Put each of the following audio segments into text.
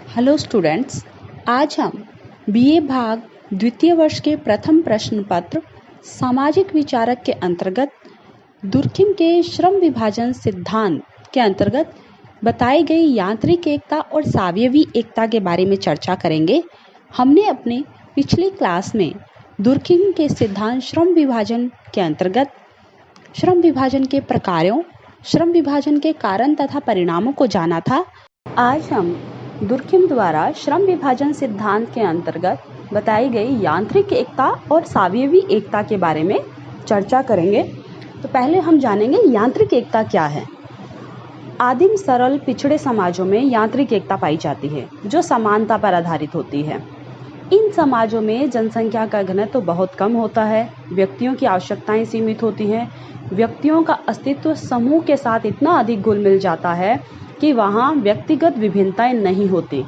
Hello students, आज हम BA भाग द्वितीय वर्ष के प्रथम प्रश्न पत्र सामाजिक विचारक के अंतर्गत दुर्खिम के श्रम विभाजन सिद्धांत के अंतर्गत बताई गई यांत्रिक एकता और सावयवी एकता के बारे में चर्चा करेंगे। हमने अपने पिछली क्लास में दुर्खिम के सिद्धांत श्रम विभाजन के अंतर्गत श्रम विभाजन के प्रकारों, श्रम विभाजन के कारण तथा परिणामों को जाना था। आज हम दुर्खिम द्वारा श्रम विभाजन सिद्धांत के अंतर्गत बताई गई यांत्रिक एकता और सावयवी एकता के बारे में चर्चा करेंगे। तो पहले हम जानेंगे यांत्रिक एकता क्या है। आदिम सरल पिछड़े समाजों में यांत्रिक एकता पाई जाती है जो समानता पर आधारित होती है। इन समाजों में जनसंख्या का घनत्व बहुत कम होता है, व्यक्तियों की आवश्यकताएं सीमित होती हैं, व्यक्तियों का अस्तित्व समूह के साथ इतना अधिक घुल मिल जाता है कि वहाँ व्यक्तिगत विभिन्नताएं नहीं होती।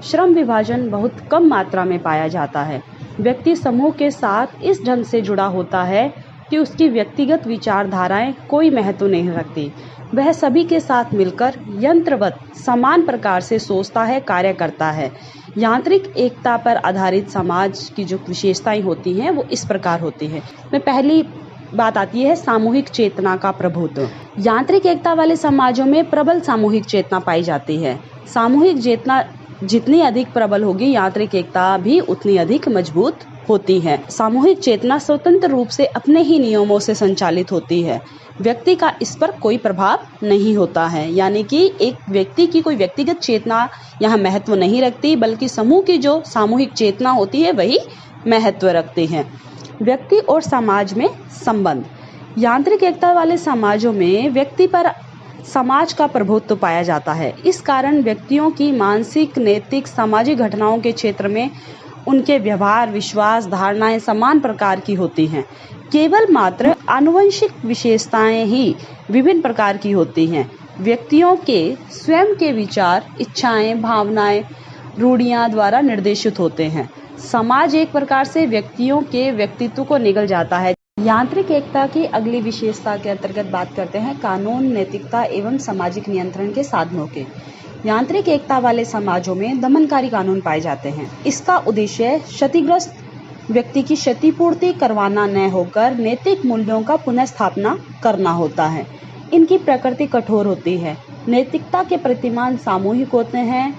श्रम विभाजन बहुत कम मात्रा में पाया जाता है। व्यक्ति समूह के साथ इस ढंग से जुड़ा होता है कि उसकी व्यक्तिगत विचारधाराएं कोई महत्व नहीं रखती। वह सभी के साथ मिलकर यंत्रवत समान प्रकार से सोचता है, कार्य करता है। यांत्रिक एकता पर आधारित समाज की जो विशेषताएं होती हैं वो इस प्रकार होती है। में पहली बात आती है सामूहिक चेतना का प्रभुत्व। यांत्रिक एकता वाले समाजों में प्रबल सामूहिक चेतना पाई जाती है। सामूहिक चेतना जितनी अधिक प्रबल होगी, यांत्रिक एकता भी उतनी अधिक मजबूत होती है। सामूहिक चेतना स्वतंत्र रूप से अपने ही नियमों से संचालित होती है। व्यक्ति का इस पर कोई प्रभाव नहीं होता है, यानी कि एक व्यक्ति की कोई व्यक्तिगत चेतना यहाँ महत्व नहीं रखती, बल्कि समूह की जो सामूहिक चेतना होती है वही महत्व रखती है। व्यक्ति और समाज में संबंध। यांत्रिक एकता वाले समाजों में व्यक्ति पर समाज का प्रभुत्व पाया जाता है। इस कारण व्यक्तियों की मानसिक, नैतिक, सामाजिक घटनाओं के क्षेत्र में उनके व्यवहार, विश्वास, धारणाएं समान प्रकार की होती हैं। केवल मात्र आनुवंशिक विशेषताएं ही विभिन्न प्रकार की होती हैं। व्यक्तियों के स्वयं के विचार, इच्छाएं, भावनाएं, रूढ़ियां द्वारा निर्देशित होते हैं। समाज एक प्रकार से व्यक्तियों के व्यक्तित्व को निगल जाता है। यांत्रिक एकता की अगली विशेषता के अंतर्गत बात करते हैं कानून, नैतिकता एवं सामाजिक नियंत्रण के साधनों के। यांत्रिक एकता वाले समाजों में दमनकारी कानून पाए जाते हैं। इसका उद्देश्य क्षतिग्रस्त व्यक्ति की क्षतिपूर्ति करवाना न होकर नैतिक मूल्यों का पुनर्स्थापना करना होता है। इनकी प्रकृति कठोर होती है। नैतिकता के प्रतिमान सामूहिक होते हैं।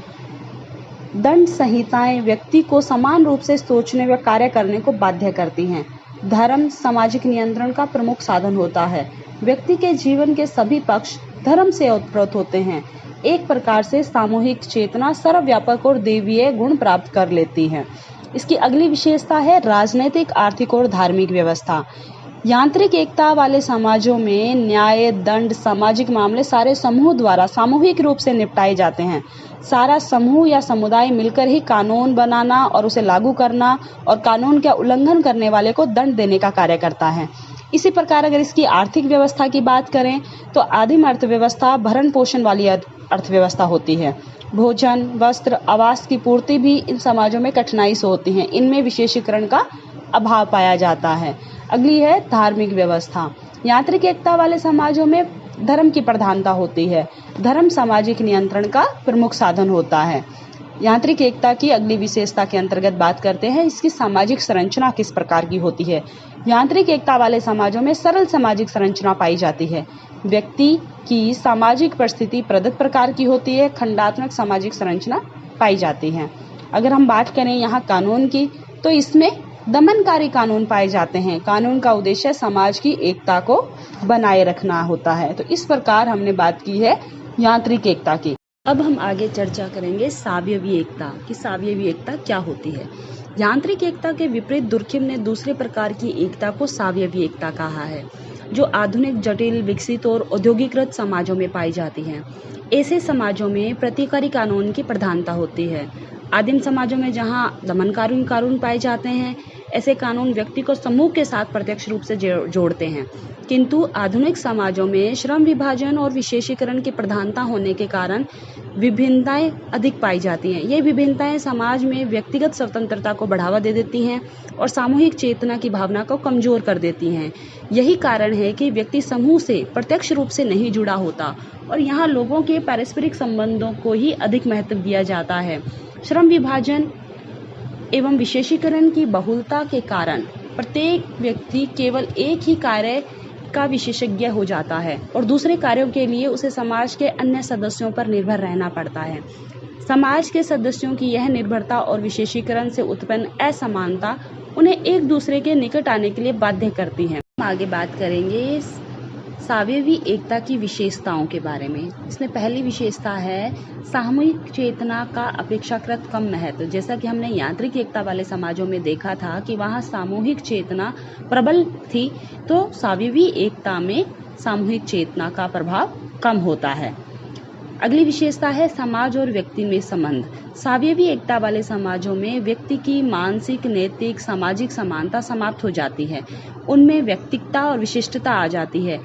दंड संहिताएं व्यक्ति को समान रूप से सोचने व कार्य करने को बाध्य करती हैं। धर्म सामाजिक नियंत्रण का प्रमुख साधन होता है। व्यक्ति के जीवन के सभी पक्ष धर्म से उत्पन्न होते हैं। एक प्रकार से सामूहिक चेतना सर्वव्यापक और दैवीय गुण प्राप्त कर लेती है। इसकी अगली विशेषता है राजनीतिक, आर्थिक और धार्मिक व्यवस्था। यांत्रिक एकता वाले समाजों में न्याय, दंड, सामाजिक मामले सारे समूह द्वारा सामूहिक रूप से निपटाए जाते हैं। सारा समूह या समुदाय मिलकर ही कानून बनाना और उसे लागू करना और कानून का उल्लंघन करने वाले को दंड देने का कार्य करता है। इसी प्रकार अगर इसकी आर्थिक व्यवस्था की बात करें तो आदिम अर्थव्यवस्था भरण पोषण वाली अर्थव्यवस्था होती है। भोजन, वस्त्र, आवास की पूर्ति भी इन समाजों में कठिनाई से होती है। इनमें विशेषीकरण का अभाव पाया जाता है। अगली है धार्मिक व्यवस्था। यांत्रिक एकता वाले समाजों में धर्म की प्रधानता होती है। धर्म सामाजिक नियंत्रण का प्रमुख साधन होता है। यांत्रिक एकता की अगली विशेषता के अंतर्गत बात करते हैं इसकी सामाजिक संरचना किस प्रकार की होती है। यांत्रिक एकता वाले समाजों में सरल सामाजिक संरचना पाई जाती है। व्यक्ति की सामाजिक परिस्थिति प्रदत्त प्रकार की होती है। खंडात्मक सामाजिक संरचना पाई जाती है। अगर हम बात करें यहाँ कानून की तो इसमें दमनकारी कानून पाए जाते हैं। कानून का उद्देश्य समाज की एकता को बनाए रखना होता है। तो इस प्रकार हमने बात की है यांत्रिक एकता की। अब हम आगे चर्चा करेंगे सावयवी एकता कि सावयवी एकता क्या होती है। यांत्रिक एकता के विपरीत दुर्खिम ने दूसरे प्रकार की एकता को सावयवी एकता कहा है, जो आधुनिक, जटिल, विकसित और औद्योगिकृत समाजों में पाई जाती है। ऐसे समाजों में प्रतिकारी कानून की प्रधानता होती है। आदिम समाजों में जहां दमनकारी कानून पाए जाते हैं, ऐसे कानून व्यक्ति को समूह के साथ प्रत्यक्ष रूप से जोड़ते हैं। किंतु आधुनिक समाजों में श्रम विभाजन और विशेषीकरण की प्रधानता होने के कारण विभिन्नताएं अधिक पाई जाती हैं। ये विभिन्नताएं समाज में व्यक्तिगत स्वतंत्रता को बढ़ावा दे देती हैं और सामूहिक चेतना की भावना को कमजोर कर देती हैं। यही कारण है कि व्यक्ति समूह से प्रत्यक्ष रूप से नहीं जुड़ा होता और यहाँ लोगों के पारस्परिक संबंधों को ही अधिक महत्व दिया जाता है। श्रम विभाजन एवं विशेषीकरण की बहुलता के कारण प्रत्येक व्यक्ति केवल एक ही कार्य का विशेषज्ञ हो जाता है और दूसरे कार्यों के लिए उसे समाज के अन्य सदस्यों पर निर्भर रहना पड़ता है। समाज के सदस्यों की यह निर्भरता और विशेषीकरण से उत्पन्न असमानता उन्हें एक दूसरे के निकट आने के लिए बाध्य करती है। हम आगे बात करेंगे सावयवी एकता की विशेषताओं के बारे में। इसमें पहली विशेषता है सामूहिक चेतना का अपेक्षाकृत कम महत्व। जैसा कि हमने यांत्रिक एकता वाले समाजों में देखा था कि वहाँ सामूहिक चेतना प्रबल थी, तो सावयवी एकता में सामूहिक चेतना का प्रभाव कम होता है। अगली विशेषता है समाज और व्यक्ति में संबंध। सावयवी एकता वाले समाजों में व्यक्ति की मानसिक, नैतिक, सामाजिक समानता समाप्त हो जाती है। उनमें व्यक्तिगतता और विशिष्टता आ जाती है।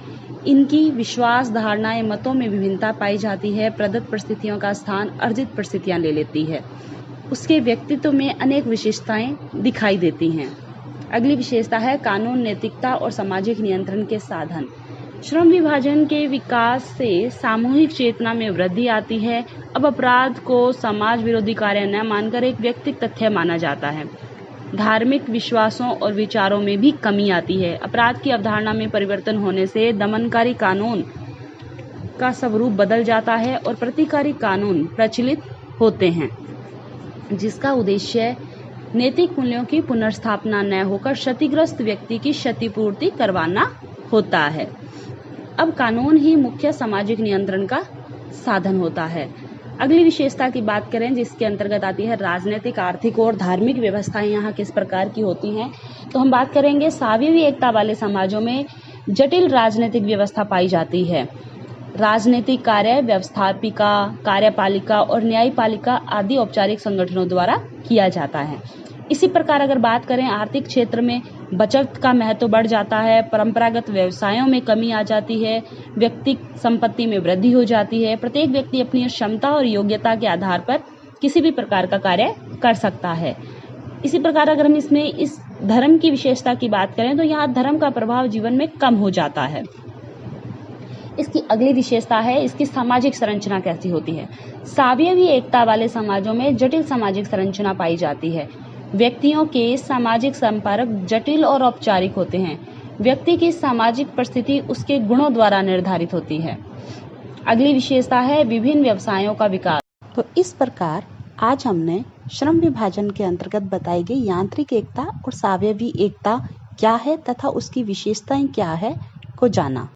इनकी विश्वास, धारणाएं, मतों में विभिन्नता पाई जाती है। प्रदत्त परिस्थितियों का स्थान अर्जित परिस्थितियां ले लेती है। उसके व्यक्तित्व में अनेक विशेषताएं दिखाई देती हैं। अगली विशेषता है कानून, नैतिकता और सामाजिक नियंत्रण के साधन। श्रम विभाजन के विकास से सामूहिक चेतना में वृद्धि आती है। अब अपराध को समाज विरोधी कार्य न मानकर एक व्यक्तिगत तथ्य माना जाता है। धार्मिक विश्वासों और विचारों में भी कमी आती है। अपराध की अवधारणा में परिवर्तन होने से दमनकारी कानून का स्वरूप बदल जाता है और प्रतिकारी कानून प्रचलित होते हैं, जिसका उद्देश्य नैतिक मूल्यों की पुनर्स्थापना न होकर क्षतिग्रस्त व्यक्ति की क्षतिपूर्ति करवाना होता है। अब कानून ही मुख्य सामाजिक नियंत्रण का साधन होता है। अगली विशेषता की बात करें जिसके अंतर्गत आती है राजनीतिक, आर्थिक और धार्मिक व्यवस्थाएं यहाँ किस प्रकार की होती हैं, तो हम बात करेंगे सावयवी एकता वाले समाजों में जटिल राजनीतिक व्यवस्था पाई जाती है। राजनीतिक कार्य व्यवस्थापिका, कार्यपालिका और न्यायपालिका आदि औपचारिक संगठनों द्वारा किया जाता है। इसी प्रकार अगर बात करें आर्थिक क्षेत्र में बचत का महत्व बढ़ जाता है, परंपरागत व्यवसायों में कमी आ जाती है, व्यक्तिगत संपत्ति में वृद्धि हो जाती है। प्रत्येक व्यक्ति अपनी क्षमता और योग्यता के आधार पर किसी भी प्रकार का कार्य कर सकता है। इसी प्रकार अगर हम इसमें इस धर्म की विशेषता की बात करें तो यहाँ धर्म का प्रभाव जीवन में कम हो जाता है। इसकी अगली विशेषता है इसकी सामाजिक संरचना कैसी होती है। सावयवी एकता वाले समाजों में जटिल सामाजिक संरचना पाई जाती है। व्यक्तियों के सामाजिक संपर्क जटिल और औपचारिक होते हैं। व्यक्ति की सामाजिक परिस्थिति उसके गुणों द्वारा निर्धारित होती है। अगली विशेषता है विभिन्न व्यवसायों का विकास। तो इस प्रकार आज हमने श्रम विभाजन के अंतर्गत बताई गई यांत्रिक एकता और सावयवी एकता क्या है तथा उसकी विशेषताएं क्या है को जाना।